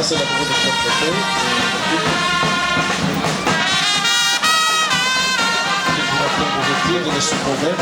passer la photo de votre côté. Vous dire de les supporter.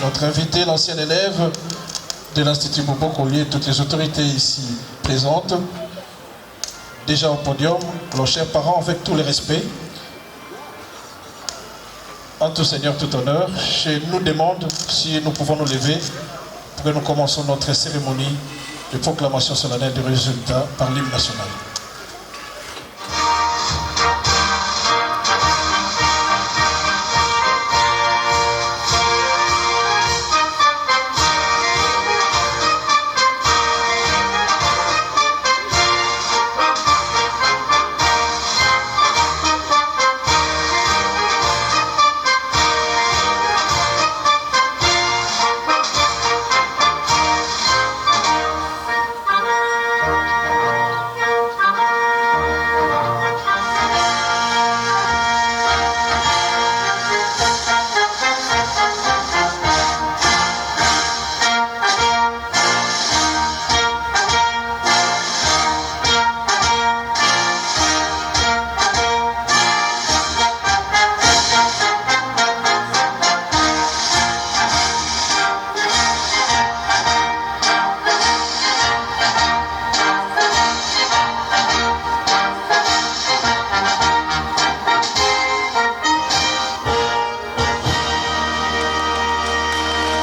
Notre invité, l'ancien élève de l'Institut Bobo Collier, toutes les autorités ici présentes, déjà au podium, nos chers parents, avec tout le respect, en tout Seigneur, tout honneur, je nous demande si nous pouvons nous lever pour que nous commençons notre cérémonie de proclamation solennelle des résultats par l'hymne national.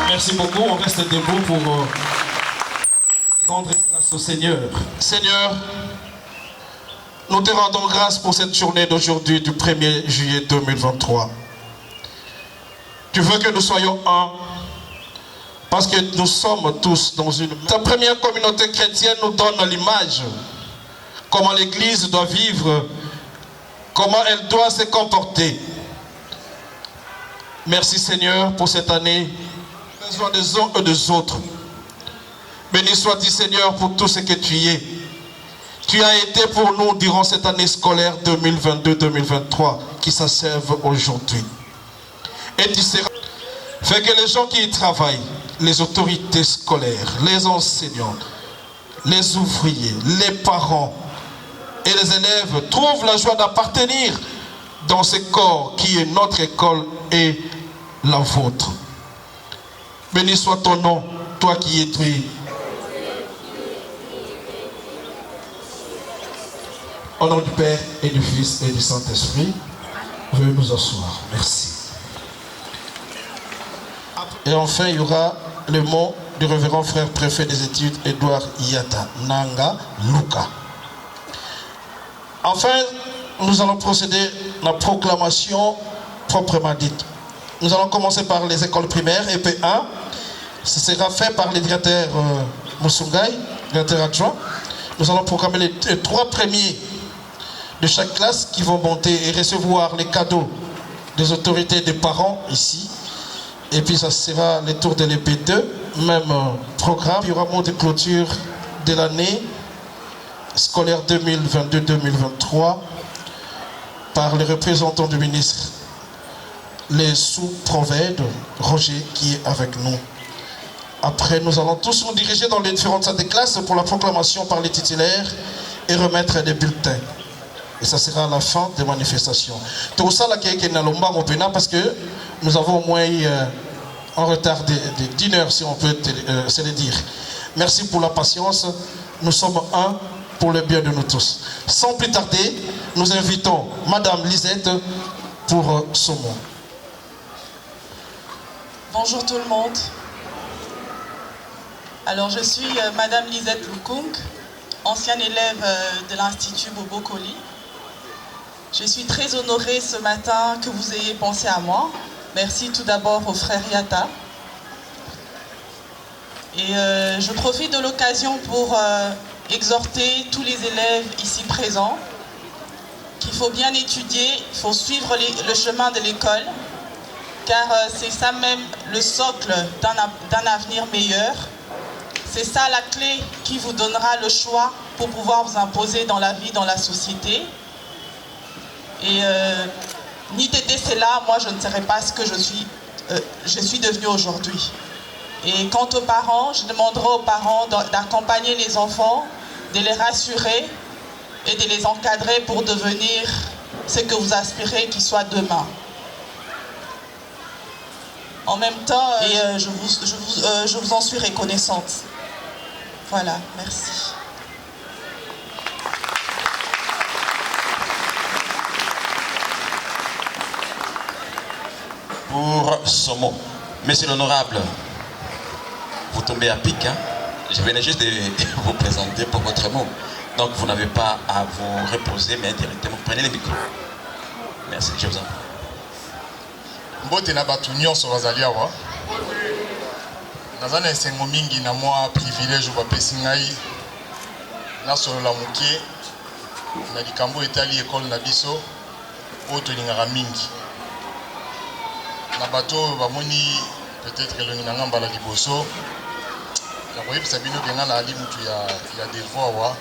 Merci beaucoup, on reste debout pour rendre grâce au Seigneur. Seigneur, nous te rendons grâce pour cette journée d'aujourd'hui du 1er juillet 2023. Tu veux que nous soyons un, parce que nous sommes tous dans une... Ta première communauté chrétienne nous donne l'image, comment l'Église doit vivre, comment elle doit se comporter. Merci Seigneur pour cette année. Besoin des uns et des autres. Béni sois-tu Seigneur pour tout ce que tu es. Tu as été pour nous durant cette année scolaire 2022-2023 qui s'achève aujourd'hui. Et tu seras... Fais que les gens qui y travaillent, les autorités scolaires, les enseignants, les ouvriers, les parents et les élèves trouvent la joie d'appartenir dans ce corps qui est notre école et la vôtre. Béni soit ton nom, toi qui es Dieu. Au nom du Père et du Fils et du Saint-Esprit, veuillez nous asseoir. Merci. Et enfin, il y aura le mot du révérend frère préfet des études, Edouard Yata Nanga Luka. Enfin, nous allons procéder à la proclamation proprement dite. Nous allons commencer par les écoles primaires, EP1. Ce sera fait par le directeur Moussoungaï, directeur adjoint. Nous allons proclamer les 3 premiers de chaque classe qui vont monter et recevoir les cadeaux des autorités des parents ici. Et puis ça sera le tour de l'EP2, même programme. Il y aura un mot de clôture de l'année scolaire 2022-2023 par les représentants du ministre, les sous-prophètes, Roger qui est avec nous. Après, nous allons tous nous diriger dans les différentes salles de classe pour la proclamation par les titulaires et remettre des bulletins. Et ça sera à la fin des manifestations. Tout ça, là, qui est parce que nous avons au moins un retard d'1 heure, si on peut se le dire. Merci pour la patience. Nous sommes un pour le bien de nous tous. Sans plus tarder, nous invitons Madame Lisette pour son mot. Bonjour tout le monde. Alors je suis Madame Lisette Lukung, ancienne élève de l'Institut Bobo Koli. Je suis très honorée ce matin que vous ayez pensé à moi. Merci tout d'abord au frère Yata. Et je profite de l'occasion pour exhorter tous les élèves ici présents qu'il faut bien étudier, il faut suivre le chemin de l'école, car c'est ça même le socle d'un avenir meilleur. C'est ça la clé qui vous donnera le choix pour pouvoir vous imposer dans la vie, dans la société. Et ni t'étais cela, moi je ne serais pas ce que je suis devenue aujourd'hui. Et quant aux parents, je demanderai aux parents d'accompagner les enfants, de les rassurer et de les encadrer pour devenir ce que vous aspirez qu'ils soient demain. En même temps, je vous en suis reconnaissante. Voilà, merci. Pour ce mot, Monsieur l'honorable, vous tombez à pic, hein? Je venais juste de vous présenter pour votre mot. Donc vous n'avez pas à vous reposer, mais directement prenez le micro. Merci, je vous en prie. Mbote na batu nyonso bazali awa. Naza na esengo mingi na mwa privilège bapesi ngai nasolola moke na likambo etali ekole na biso oyo tolingaka mingi. Na bato oyo bamoni peut-être elongi na nga mbala liboso nakoyebisa bino ke nga naali mutu ya Delvaux awa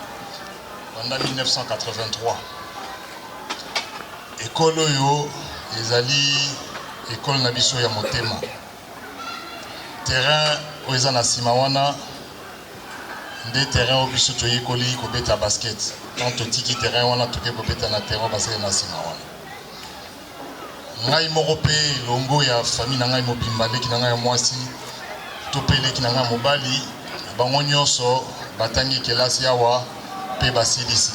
banda 1983. Ekole oyo ezali ekole na biso ya motema. Terrain oyo eza na nsima wana nde terrain oyo biso toyekoli kobeta basket. Tant totiki terrain wana toke kobeta na terrain basket na nsima wana. Ngai moko mpe longo ya famille na ngai mobimba leki na ngai ya mwasi to mpe leki na ngai mobali bango nyonso batangi kelasi awa mpe basilisi.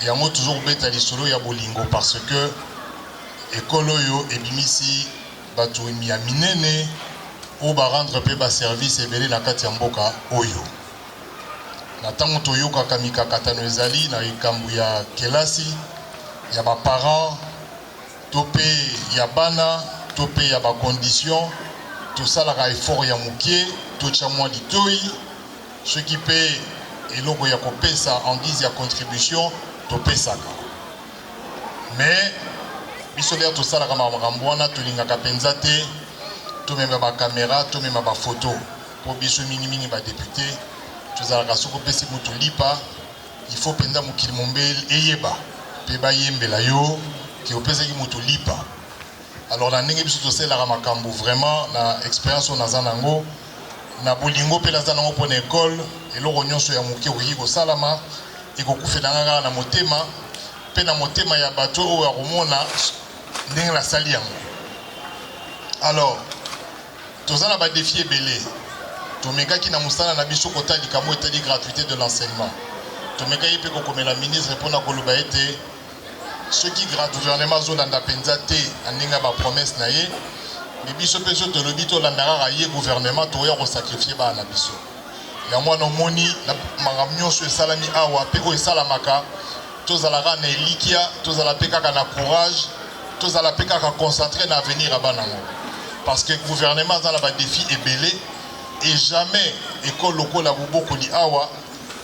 Yango toujours beta lisolo ya bolingo parce que ekolo oyo ebimisi bato ya minene oyo barendre mpe baservice ebele na kati ya mboka oyo. Na ntango toyokaka mikakatano ezali na likambo ya kelasi ya baparent to mpe ya bana to mpe ya bacondition tosalaka effort ya mokie totya mwa litoi soki mpe eloko ya kopesa en guise ya contribution topesaka. Mais biso lere tosalaka makambo wana tolingaka mpenza te tomema bakamera tomema bafoto mpo biso mingimingi badepute tozalaka soki opesi moto lipa il faut mpenza mokili mombeli eyeba mpe bayembela yo ke opesaki moto lipa. Alors na ndenge biso tosalaka makambo vraiment na expérience oyo naza nango na bolingo mpe naza nango mpona ekole eloko nyonso ya moke okoki kosalama ekokufelanga kaka na motema mpe na motema ya bato oyo ya komona ndenge nasali yango. Alors toza na badefi ebele tomekaki na mosala na biso kotala likambo etali gratuité de l'enseignement. Tomekaki mpe kokomela ministre mpona koloba ete soki gouvernement azolanda mpenza te na ndenge ya bapromese na ye me biso mpe so tolobi tolanda kaka ye gouvernement toya kosakrifie bana na biso. Yango wana omoni makambo nyonso esalami awa mpe oyo esalamaka tozalaka na elikia tozala mpe kaka na courage tozala mpe kaka concentré na avenir ya bana yango parce que gouvernement aza na badefi ebele et jamais ekole lokola bobokoli awa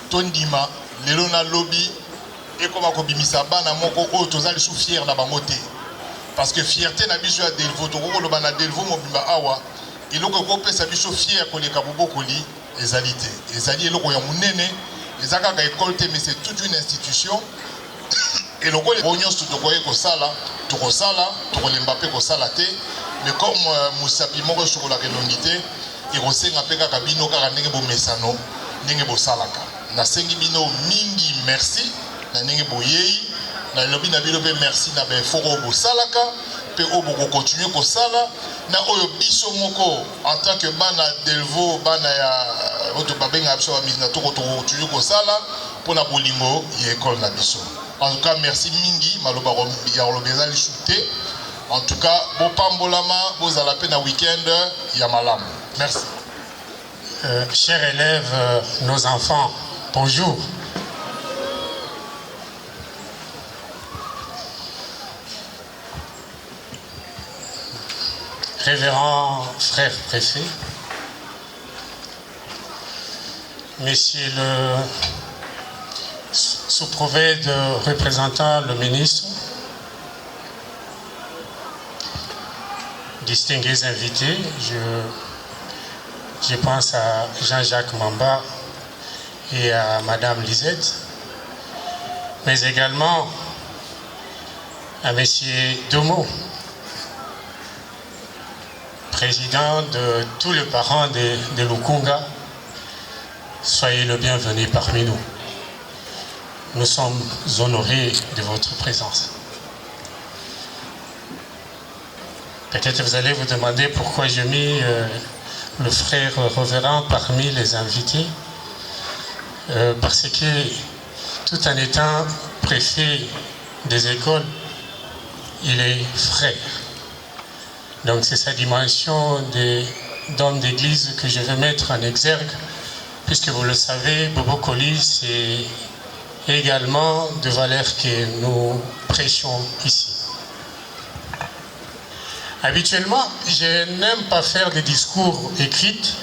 tondima lelo na lobi ekoma kobimisa bana moko oyo toza lisu fier na bango te parce que fierté na biso ya Delvaux tokokoloba na Delvaux mobimba awa eloko ekopesa biso fier koleka bobokoli ezali te ezali eloko ya monene eza kaka ekole te mais c'est toute une institution eloko oyo nyonso tokoki kosala tokosala tokolemba mpe kosala te mais comme mosapi moko esokolaka elongi te ekosenga mpe kaka bino kaka ndenge bomesano ndenge bosalaka. Nasengi bino mingi merci na ndenge boyei na lobi na bino mpe merci na baeffort oyo bosalaka mpe oyo bokokontinue kosala na oyo biso moko en tant que bana Delvaux bana ya oyo babengaka biso bamisina tokokontinue kosala mpona bolingo ya ekole na biso. En tout cas merci mingi maloba ya koloba eza lisu te En tout cas, Bopambolama, Bozalape na week-end, Yamalam. Merci. Chers élèves, nos enfants, bonjour. Révérend frère préfet, Monsieur le sous-prophète représentant le ministre, distingués invités, je pense à Jean-Jacques Mamba et à Madame Lisette, mais également à Monsieur Domo, président de tous les parents de Lukunga. Soyez le bienvenu parmi nous. Nous sommes honorés de votre présence. Peut-être vous allez vous demander pourquoi j'ai mis le frère révérend parmi les invités. Parce que tout en étant préfet des écoles, il est frère. Donc c'est sa dimension d'homme d'église que je vais mettre en exergue. Puisque vous le savez, Bobo Koli, c'est également de valeurs que nous prêchons ici. Habituellement, je n'aime pas faire des discours écrits.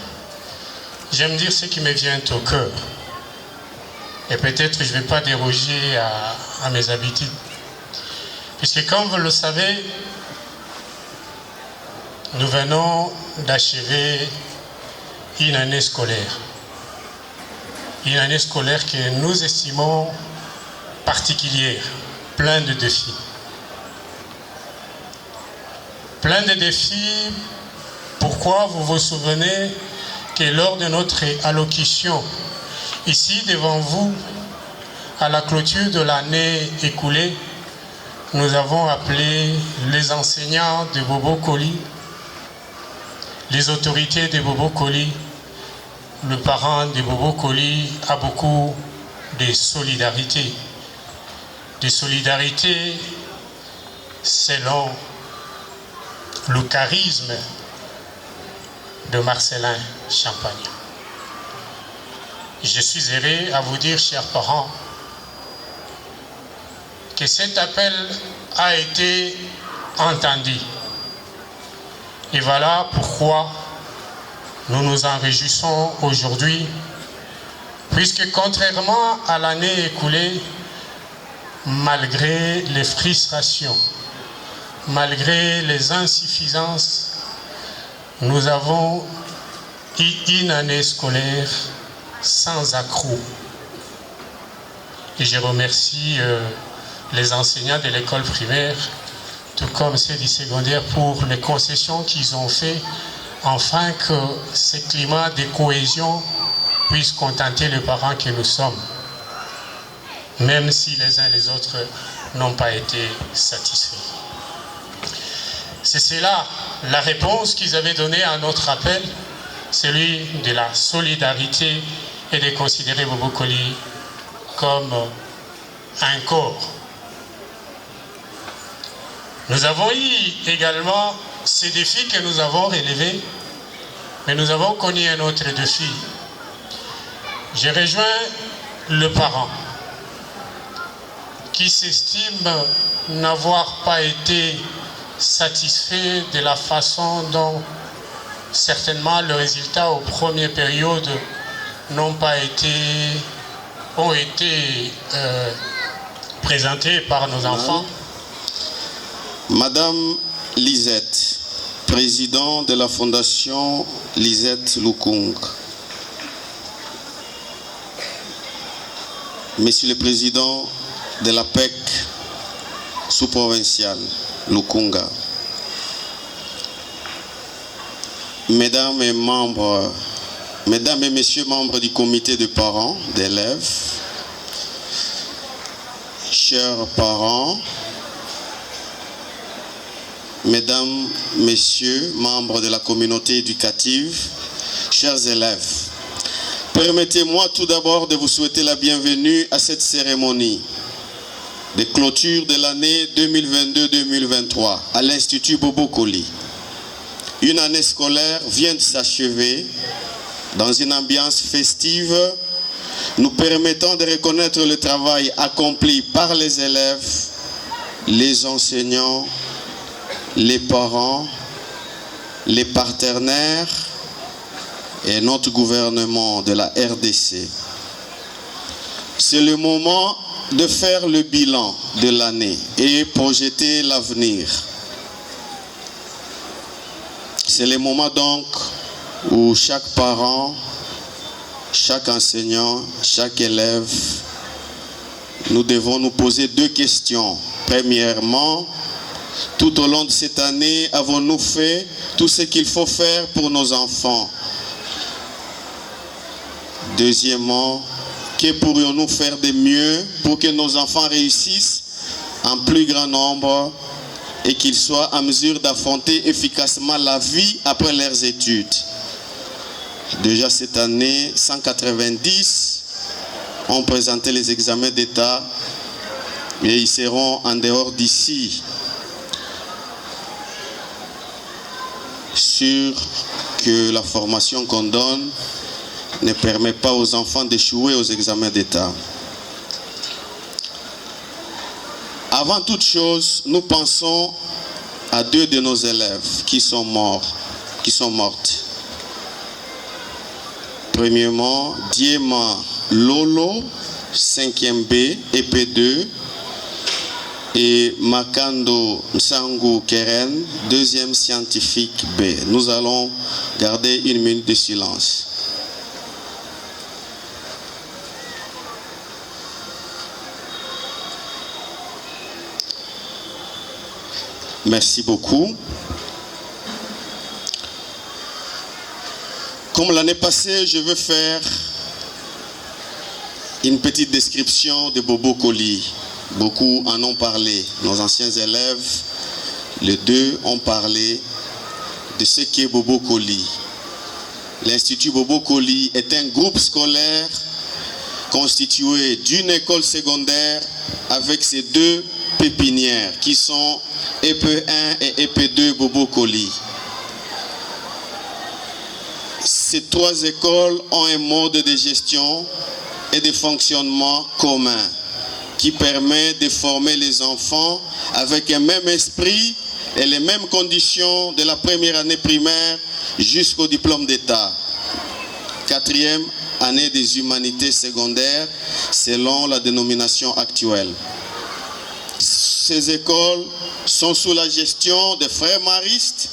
J'aime dire ce qui me vient au cœur. Et peut-être je ne vais pas déroger à mes habitudes. Puisque comme vous le savez, nous venons d'achever une année scolaire. Une année scolaire que nous estimons particulière, plein de défis. Plein de défis, pourquoi vous vous souvenez que lors de notre allocution, ici devant vous, à la clôture de l'année écoulée, nous avons appelé les enseignants de Bobo Koli, les autorités de Bobo Koli, le parent de Bobo Koli a beaucoup de solidarité. De solidarité selon le charisme de Marcelin Champagne. Je suis heureux à vous dire, chers parents, que cet appel a été entendu. Et voilà pourquoi nous nous en réjouissons aujourd'hui, puisque contrairement à l'année écoulée, malgré les frustrations, malgré les insuffisances, nous avons eu une année scolaire sans accroc. Et je remercie les enseignants de l'école primaire, tout comme ceux du secondaire, pour les concessions qu'ils ont faites, afin que ce climat de cohésion puisse contenter les parents que nous sommes, même si les uns et les autres n'ont pas été satisfaits. C'est cela la réponse qu'ils avaient donnée à notre appel, celui de la solidarité et de considérer Bobo Koli comme un corps. Nous avons eu également ces défis que nous avons relevés, mais nous avons connu un autre défi. J'ai rejoint le parent qui s'estime n'avoir pas été satisfait de la façon dont certainement les résultats aux premières périodes ont été présentés par nos enfants. Madame Lisette, président de la Fondation Lisette Lukunga. Monsieur le Président de la PEC sous-provinciale Lukunga. Mesdames et Messieurs membres du comité de parents d'élèves, chers parents, Mesdames, Messieurs, membres de la communauté éducative, chers élèves, permettez-moi tout d'abord de vous souhaiter la bienvenue à cette cérémonie. de clôture de l'année 2022-2023 à l'Institut Bobo Koli. Une année scolaire vient de s'achever dans une ambiance festive, nous permettant de reconnaître le travail accompli par les élèves, les enseignants, les parents, les partenaires et notre gouvernement de la RDC. C'est le moment de faire le bilan de l'année et projeter l'avenir. C'est le moment donc où chaque parent, chaque enseignant, chaque élève, nous devons nous poser deux questions. Premièrement, tout au long de cette année, avons-nous fait tout ce qu'il faut faire pour nos enfants? Deuxièmement, que pourrions-nous faire de mieux pour que nos enfants réussissent en plus grand nombre et qu'ils soient en mesure d'affronter efficacement la vie après leurs études? Déjà cette année, 190 ont présenté les examens d'État et ils seront en dehors d'ici. Sûr que la formation qu'on donne ne permet pas aux enfants d'échouer aux examens d'État. Avant toute chose, nous pensons à deux de nos élèves qui sont mortes. Premièrement, Diema Lolo, 5e B, EP2, et Makando Msangu Keren, 2e scientifique B. Nous allons garder une minute de silence. Merci beaucoup. Comme l'année passée, je veux faire une petite description de Bobo Koli. Beaucoup en ont parlé. Nos anciens élèves, les deux, ont parlé de ce qu'est Bobo Koli. L'Institut Bobo Koli est un groupe scolaire constitué d'une école secondaire avec ses deux pépinières qui sont EP1 et EP2 Bobo Koli. Ces trois écoles ont un mode de gestion et de fonctionnement commun qui permet de former les enfants avec un même esprit et les mêmes conditions de la première année primaire jusqu'au diplôme d'État. 4e année des humanités secondaires selon la dénomination actuelle. Ces écoles sont sous la gestion des frères maristes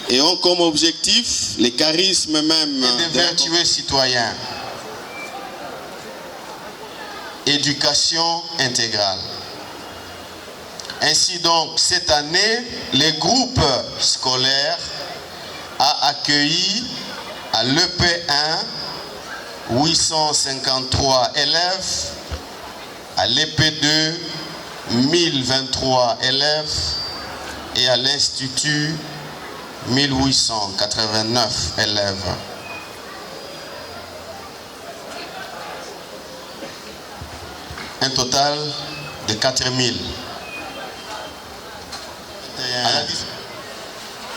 et ont comme objectif les charismes même et des vertueux citoyens. Éducation intégrale. Ainsi donc, cette année, le groupe scolaire a accueilli à l'EP1 853 élèves, à l'EP2 1023 élèves et à l'Institut 1889 élèves. Un total de 4000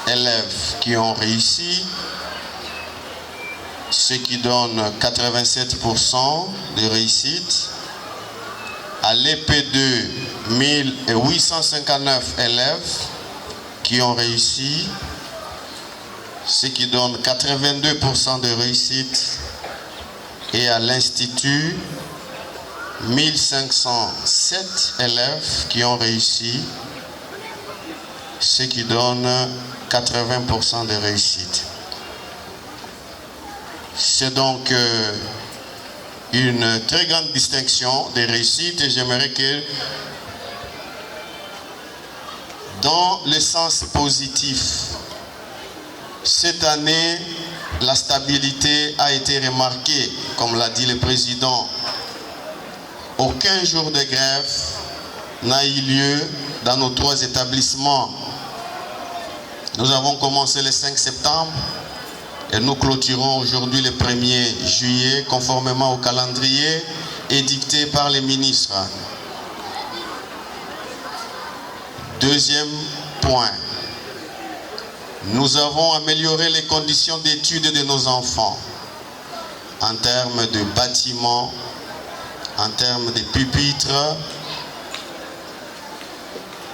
élèves qui ont réussi, ce qui donne 87% de réussite. À l'EP2, 1859 élèves qui ont réussi, ce qui donne 82% de réussite. Et à l'Institut, 1507 élèves qui ont réussi, ce qui donne 80% de réussite. C'est donc une très grande distinction des réussites et j'aimerais que dans le sens positif, cette année, la stabilité a été remarquée, comme l'a dit le président. Aucun jour de grève n'a eu lieu dans nos trois établissements. Nous avons commencé le 5 septembre et nous clôturons aujourd'hui le 1er juillet conformément au calendrier édicté par les ministres. Deuxième point, nous avons amélioré les conditions d'études de nos enfants en termes de bâtiments, en termes de pupitres,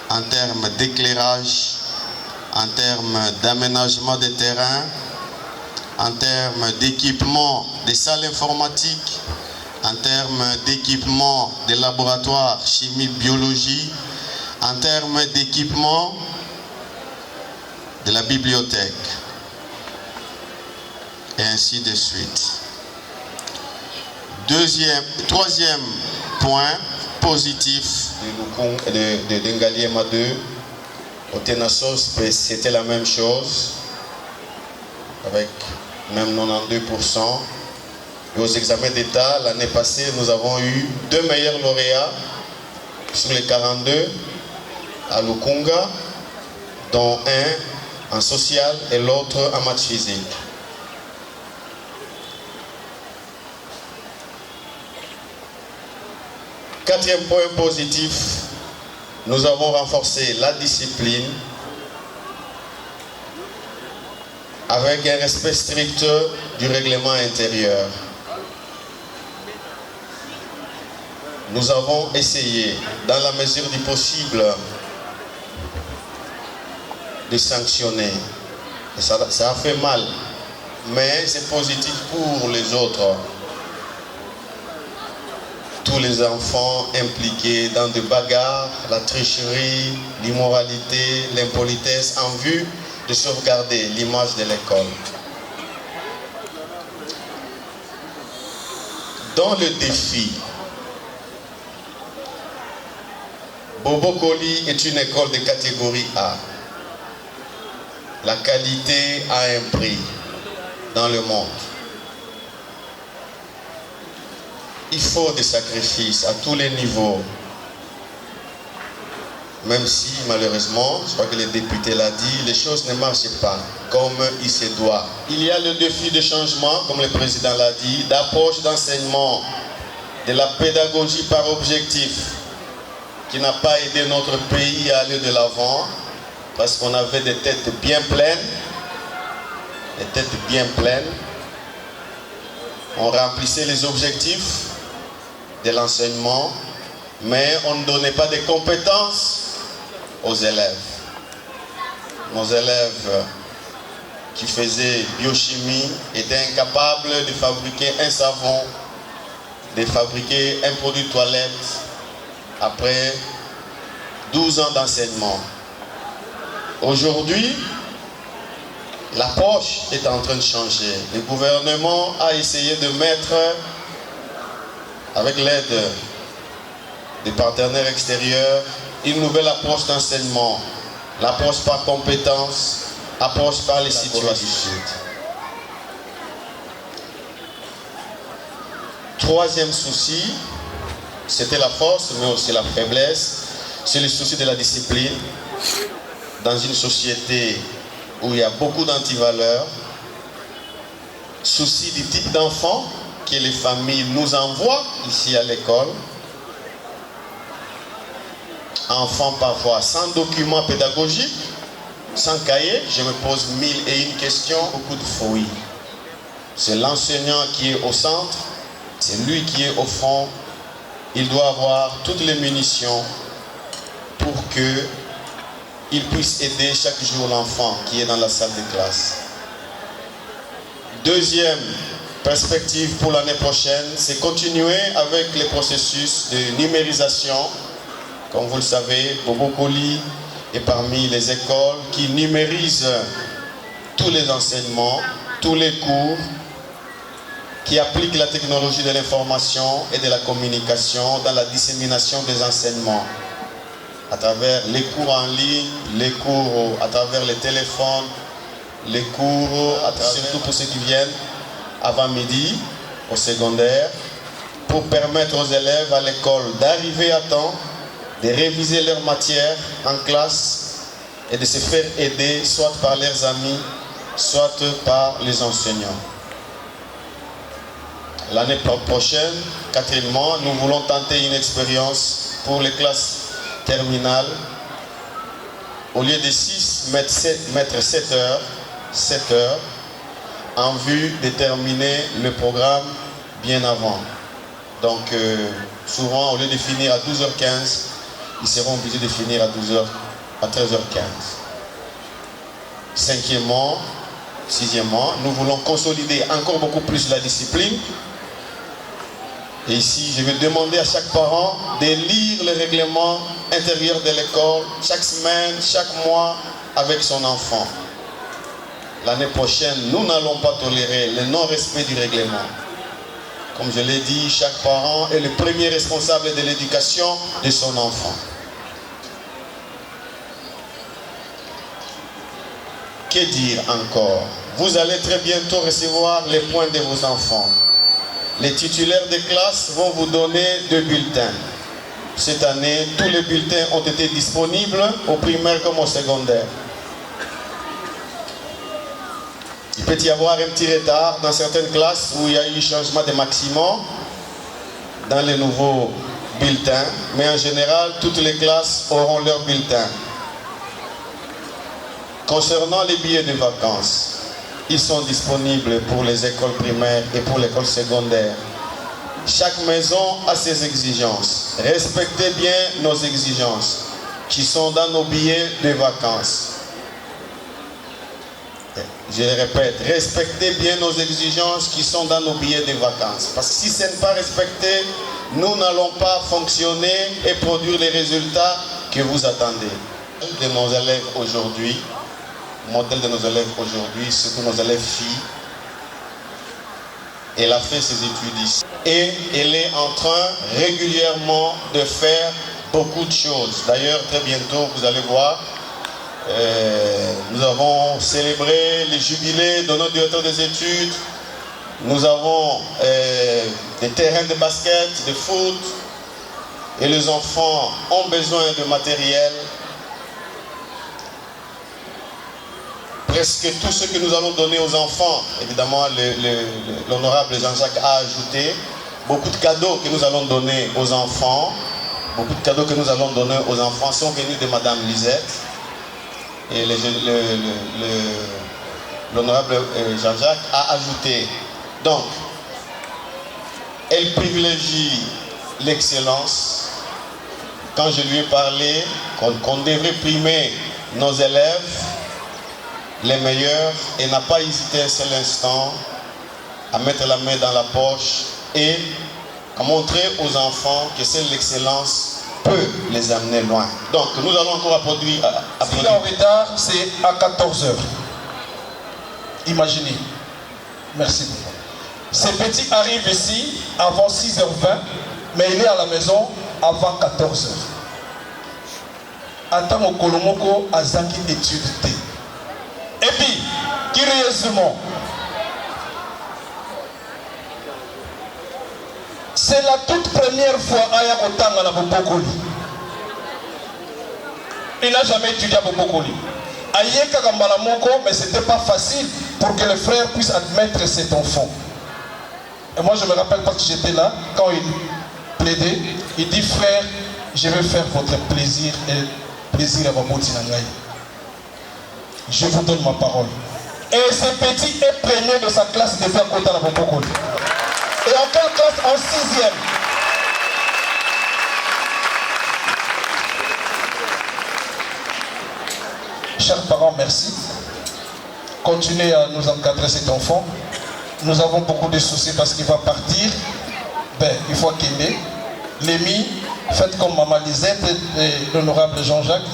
en termes d'éclairage, en termes d'aménagement des terrains, en termes d'équipement des salles informatiques, en termes d'équipement des laboratoires chimie, biologie, en termes d'équipement de la bibliothèque, et ainsi de suite. Troisième point positif de Dengaliema 2, au Tenassos, c'était la même chose, avec même 92%. Et aux examens d'État, l'année passée, nous avons eu 2 meilleurs lauréats sur les 42 à Lukunga, dont un en social et l'autre en maths physique. Quatrième point positif, nous avons renforcé la discipline avec un respect strict du règlement intérieur. Nous avons essayé, dans la mesure du possible, de sanctionner. Et ça a fait mal, mais c'est positif pour les autres. Tous les enfants impliqués dans des bagarres, la tricherie, l'immoralité, l'impolitesse, en vue de sauvegarder l'image de l'école. Dans le défi, Bobokoli est une école de catégorie A. La qualité a un prix dans le monde. Il faut des sacrifices à tous les niveaux. Même si, malheureusement, je crois que le député l'a dit, les choses ne marchent pas comme il se doit. Il y a le défi de changement, comme le président l'a dit, d'approche d'enseignement, de la pédagogie par objectif, qui n'a pas aidé notre pays à aller de l'avant, parce qu'on avait des têtes bien pleines, on remplissait les objectifs de l'enseignement, mais on ne donnait pas de compétences aux élèves. Nos élèves qui faisaient biochimie étaient incapables de fabriquer un savon, de fabriquer un produit de toilette après 12 ans d'enseignement. Aujourd'hui, l'approche est en train de changer. Le gouvernement a essayé de mettre, avec l'aide des partenaires extérieurs, une nouvelle approche d'enseignement. L'approche par compétences, approche par les situations. Troisième souci, c'était la force, mais aussi la faiblesse, c'est le souci de la discipline. Dans une société où il y a beaucoup d'antivaleurs, souci du type d'enfant que les familles nous envoient ici à l'école, enfants parfois sans documents pédagogiques, sans cahier, je me pose 1001 questions, beaucoup de fouilles. C'est l'enseignant qui est au centre, c'est lui qui est au fond, il doit avoir toutes les munitions pour qu'il puisse aider chaque jour l'enfant qui est dans la salle de classe. Deuxième perspective pour l'année prochaine, c'est continuer avec les processus de numérisation. Comme vous le savez, Bobokoli est parmi les écoles qui numérisent tous les enseignements, tous les cours, qui appliquent la technologie de l'information et de la communication dans la dissémination des enseignements, à travers les cours en ligne, les cours à travers les téléphones, les cours surtout pour ceux qui viennent avant midi au secondaire, pour permettre aux élèves à l'école d'arriver à temps, de réviser leurs matières en classe et de se faire aider soit par leurs amis, soit par les enseignants. L'année prochaine, quatrièmement, nous voulons tenter une expérience pour les classes terminales au lieu de 6, mettre 7 heures, en vue de terminer le programme bien avant. Donc, souvent, au lieu de finir à 12h15, ils seront obligés de finir à 13h15. Sixièmement, nous voulons consolider encore beaucoup plus la discipline. Et ici, je vais demander à chaque parent de lire le règlement intérieur de l'école chaque semaine, chaque mois avec son enfant. L'année prochaine, nous n'allons pas tolérer le non-respect du règlement. Comme je l'ai dit, chaque parent est le premier responsable de l'éducation de son enfant. Que dire encore? Vous allez très bientôt recevoir les points de vos enfants. Les titulaires de classe vont vous donner 2 bulletins. Cette année, tous les bulletins ont été disponibles au primaire comme au secondaire. Il peut y avoir un petit retard dans certaines classes où il y a eu changement de maximum dans les nouveaux bulletins, mais en général, toutes les classes auront leurs bulletins. Concernant les billets de vacances, ils sont disponibles pour les écoles primaires et pour l'école secondaire. Chaque maison a ses exigences. Respectez bien nos exigences qui sont dans nos billets de vacances. Je le répète, respectez bien nos exigences qui sont dans nos billets de vacances. Parce que si ce n'est pas respecté, nous n'allons pas fonctionner et produire les résultats que vous attendez. De nos élèves aujourd'hui, modèle de nos élèves aujourd'hui, surtout nos élèves filles. Elle a fait ses études ici. Et elle est en train régulièrement de faire beaucoup de choses. D'ailleurs, très bientôt, vous allez voir, nous avons célébré les jubilés de notre directeur des études. Nous avons des terrains de basket, de foot. Et les enfants ont besoin de matériel. Presque tout ce que nous allons donner aux enfants, évidemment l'honorable Jean-Jacques a ajouté, beaucoup de cadeaux que nous allons donner aux enfants, sont venus de Madame Lisette. Et l'honorable Jean-Jacques a ajouté. Donc, elle privilégie l'excellence. Quand je lui ai parlé qu'on devrait primer nos élèves, les meilleurs, et n'a pas hésité un seul instant à mettre la main dans la poche et à montrer aux enfants que seule l'excellence peut les amener loin. Donc nous allons encore applaudir. S'il est en retard, c'est à 14h. Imaginez. Merci beaucoup. Ce petit arrive ici avant 6h20, mais il est à la maison avant 14h. Attends au Kolomoko à Zaki étude. Et puis, curieusement, c'est la toute première fois Aya Kotanga na Bobokoli. Il n'a jamais étudié à Bobokoli. Ayeka Kambalamoko, mais ce n'était pas facile pour que le frère puisse admettre cet enfant. Et moi, je me rappelle parce que j'étais là, quand il plaidait, il dit, frère, je vais faire votre plaisir et plaisir à Baboti Nangaï. Je vous donne ma parole. Et ce petit est premier de sa classe de faire Kota na Bobokoli. Et en quelle classe? En 6e. Chers parents, merci. Continuez à nous encadrer cet enfant. Nous avons beaucoup de soucis parce qu'il va partir. Ben, il faut qu'il ait. Lémi, faites comme Maman Lisette et l'honorable Jean-Jacques.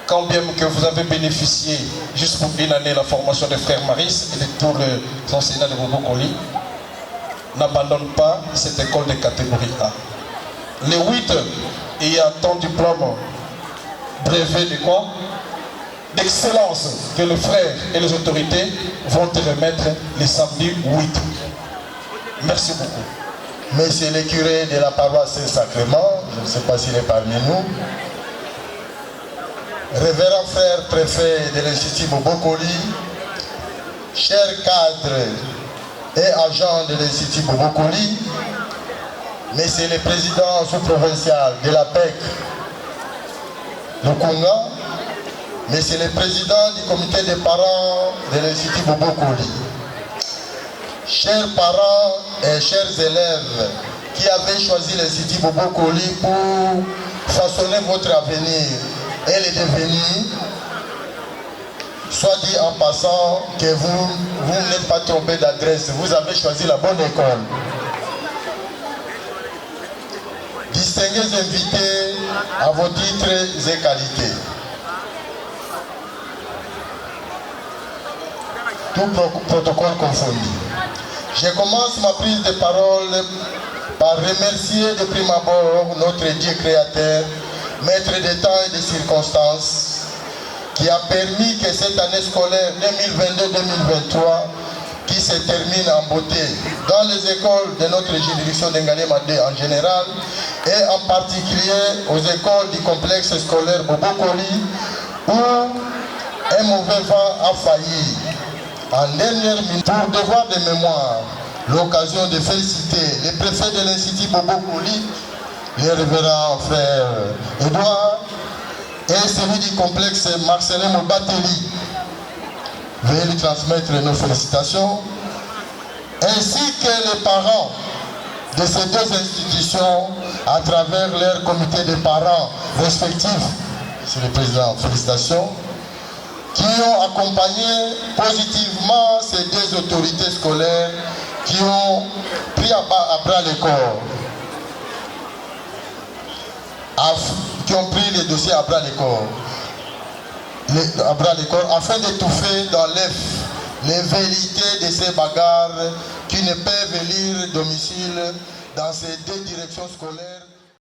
Quand bien que vous avez bénéficié juste pour une année la formation des frères Maris et de tous les enseignants de Bobokoli, n'abandonne pas cette école de catégorie A. Les 8, il y a ton diplôme brevet de quoi? D'excellence que les frères et les autorités vont te remettre les samedis 8. Merci beaucoup. Monsieur le curé de la paroisse Saint-Sacrement, je ne sais pas s'il est parmi nous. Révérend frère préfet de l'Institut Bobokoli, chers cadres et agents de l'Institut Bobokoli, Monsieur le président sous-provincial de la PEC, le Conga, Monsieur le Président du comité des parents de l'Institut Bobo Koli, chers parents et chers élèves qui avez choisi l'Institut Bobo Koli pour façonner votre avenir et le devenir, soit dit en passant que vous n'êtes pas trompé d'adresse, vous avez choisi la bonne école. Distingués invités à vos titres et qualités. Tout protocole confondu. Je commence ma prise de parole par remercier de prime abord notre Dieu créateur, maître des temps et des circonstances, qui a permis que cette année scolaire 2022-2023, qui se termine en beauté dans les écoles de notre juridiction d'Ngalema-D en général, et en particulier aux écoles du complexe scolaire Bobo Koli, où un mauvais vent a failli. En dernière minute, pour devoir de mémoire, l'occasion de féliciter les préfets de l'Institut Bobo Koli, les révérends frères Edouard, et celui du complexe Marcelin Mobateli. Veuillez lui transmettre nos félicitations, ainsi que les parents de ces deux institutions à travers leur comité de parents respectifs. Monsieur le Président, félicitations, qui ont accompagné positivement ces deux autorités scolaires qui ont pris à bras le corps, qui ont pris les dossiers à bras le corps, afin d'étouffer dans l'œuf les velléités de ces bagarres qui ne peuvent élire domicile dans ces deux directions scolaires.